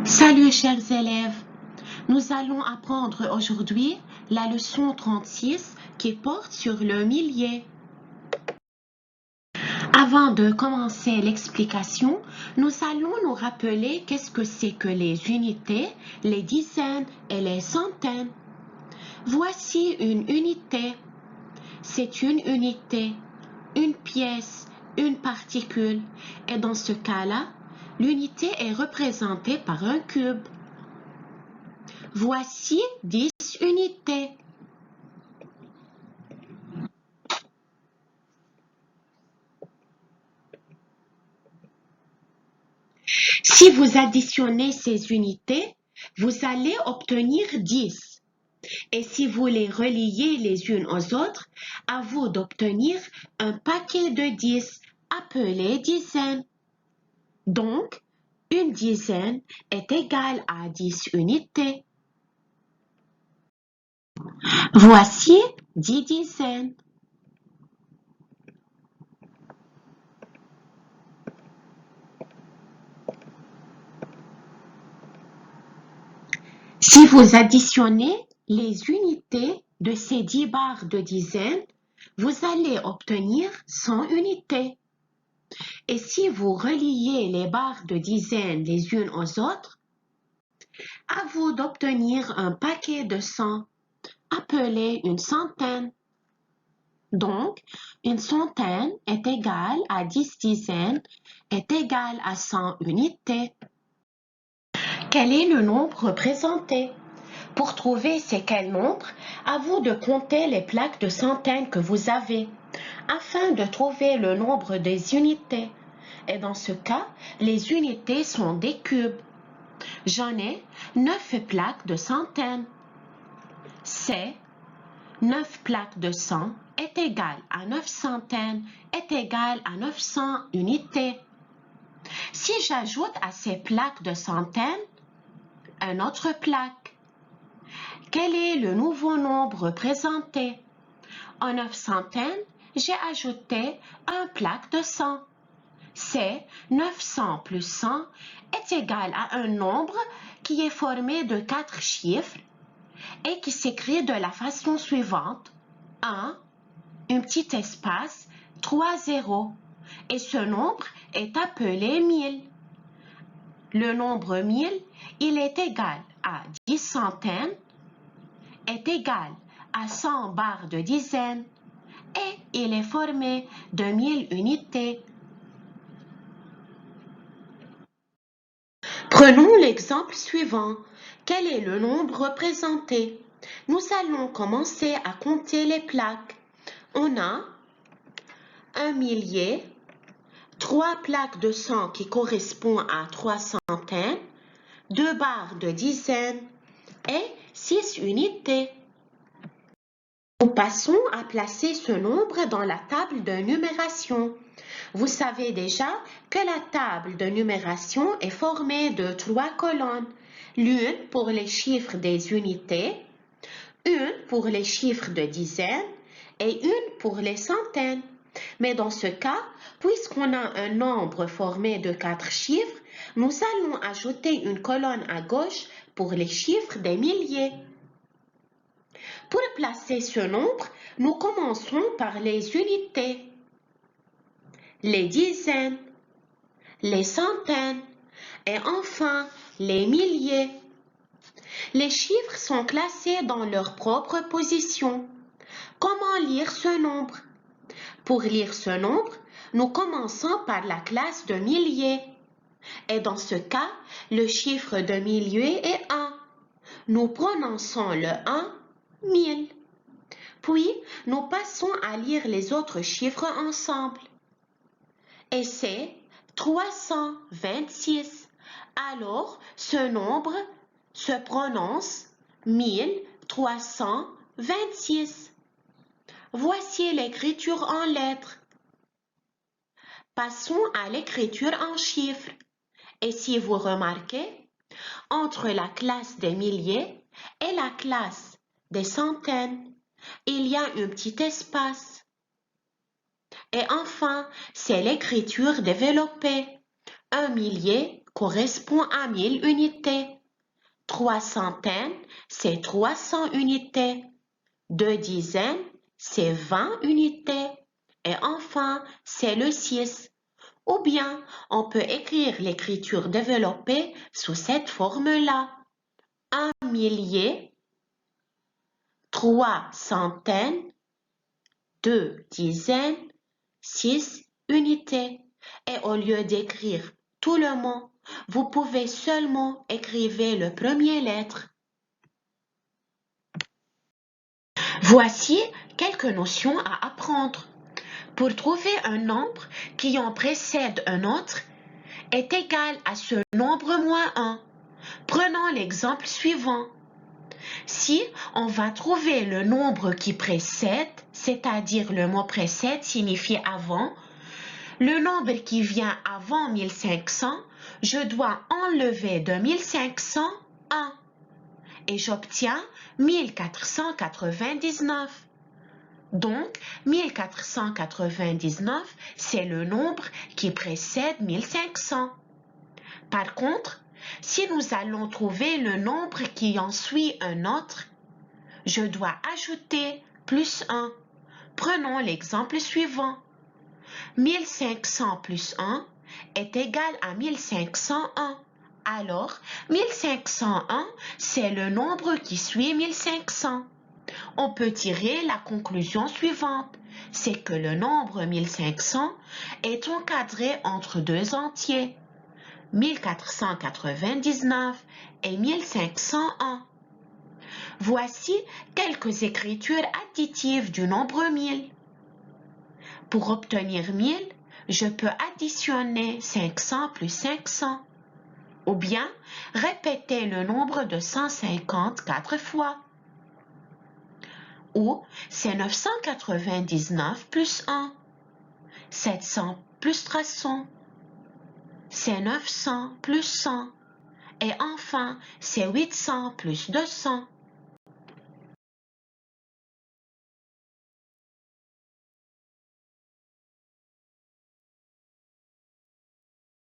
Salut chers élèves, nous allons apprendre aujourd'hui la leçon 36 qui porte sur le millier. Avant de commencer l'explication, nous allons nous rappeler qu'est-ce que c'est que les unités, les dizaines et les centaines. Voici une unité. C'est une unité, une pièce, une particule. Et dans ce cas-là, l'unité est représentée par un cube. Voici 10 unités. Si vous additionnez ces unités, vous allez obtenir 10. Et si vous les reliez les unes aux autres, à vous d'obtenir un paquet de 10 appelé dizaines. Donc, une dizaine est égale à 10 unités. Voici 10 dizaines. Si vous additionnez les unités de ces 10 barres de dizaines, vous allez obtenir 100 unités. Et si vous reliez les barres de dizaines les unes aux autres, à vous d'obtenir un paquet de 100 appelé une centaine. Donc, une centaine est égale à 10 dizaines est égale à 100 unités. Quel est le nombre représenté? Pour trouver c'est quel nombre, à vous de compter les plaques de centaines que vous avez, afin de trouver le nombre des unités. Et dans ce cas, les unités sont des cubes. J'en ai 9 plaques de centaines. C'est 9 plaques de 100 est égal à 9 centaines est égal à 900 unités. Si j'ajoute à ces plaques de centaines une autre plaque, quel est le nouveau nombre représenté? En 9 centaines, j'ai ajouté un plaque de 100. C'est 900 plus 100 est égal à un nombre qui est formé de 4 chiffres et qui s'écrit de la façon suivante. 1, un petit espace, 3 zéros. Et ce nombre est appelé 1000. Le nombre 1000, il est égal à 10 centaines, est égal à 100 barres de dizaines et il est formé de 1000 unités. Prenons l'exemple suivant. Quel est le nombre représenté? Nous allons commencer à compter les plaques. On a un millier, 3 plaques de 100 qui correspondent à 3 centaines, 2 barres de dizaines et 6 unités. Nous passons à placer ce nombre dans la table de numération. Vous savez déjà que la table de numération est formée de 3 colonnes, l'une pour les chiffres des unités, une pour les chiffres de dizaines et une pour les centaines. Mais dans ce cas, puisqu'on a un nombre formé de 4 chiffres, nous allons ajouter une colonne à gauche pour les chiffres des milliers. Pour placer ce nombre, nous commençons par les unités, les dizaines, les centaines et enfin les milliers. Les chiffres sont classés dans leur propre position. Comment lire ce nombre? Pour lire ce nombre, nous commençons par la classe de milliers. Et dans ce cas, le chiffre de millier est 1. Nous prononçons le 1, 1000. Puis, nous passons à lire les autres chiffres ensemble. Et c'est 326. Alors, ce nombre se prononce 1326. Voici l'écriture en lettres. Passons à l'écriture en chiffres. Et si vous remarquez, entre la classe des milliers et la classe des centaines, il y a un petit espace. Et enfin, c'est l'écriture développée. Un millier correspond à 1000 unités. 3 centaines, c'est 300 unités. 2 dizaines, c'est 20 unités. Et enfin, c'est le 6. Ou bien, on peut écrire l'écriture développée sous cette forme-là. 1 millier, 3 centaines, 2 dizaines, 6 unités. Et au lieu d'écrire tout le mot, vous pouvez seulement écrire le premier lettre. Voici quelques notions à apprendre. Pour trouver un nombre qui en précède un autre est égal à ce nombre moins 1. Prenons l'exemple suivant. Si on va trouver le nombre qui précède, c'est-à-dire le mot précède signifie avant, le nombre qui vient avant 1500, je dois enlever de 1500 1 et j'obtiens 1499. Donc, 1499, c'est le nombre qui précède 1500. Par contre, si nous allons trouver le nombre qui en suit un autre, je dois ajouter plus 1. Prenons l'exemple suivant. 1500 plus 1 est égal à 1501. Alors, 1501, c'est le nombre qui suit 1500. On peut tirer la conclusion suivante, c'est que le nombre 1500 est encadré entre deux entiers, 1499 et 1501. Voici quelques écritures additives du nombre 1000. Pour obtenir 1000, je peux additionner 500 plus 500, ou bien répéter le nombre de 150 4 fois. Ou c'est 999 plus 1, 700 plus 300, c'est 900 plus 100, et enfin c'est 800 plus 200.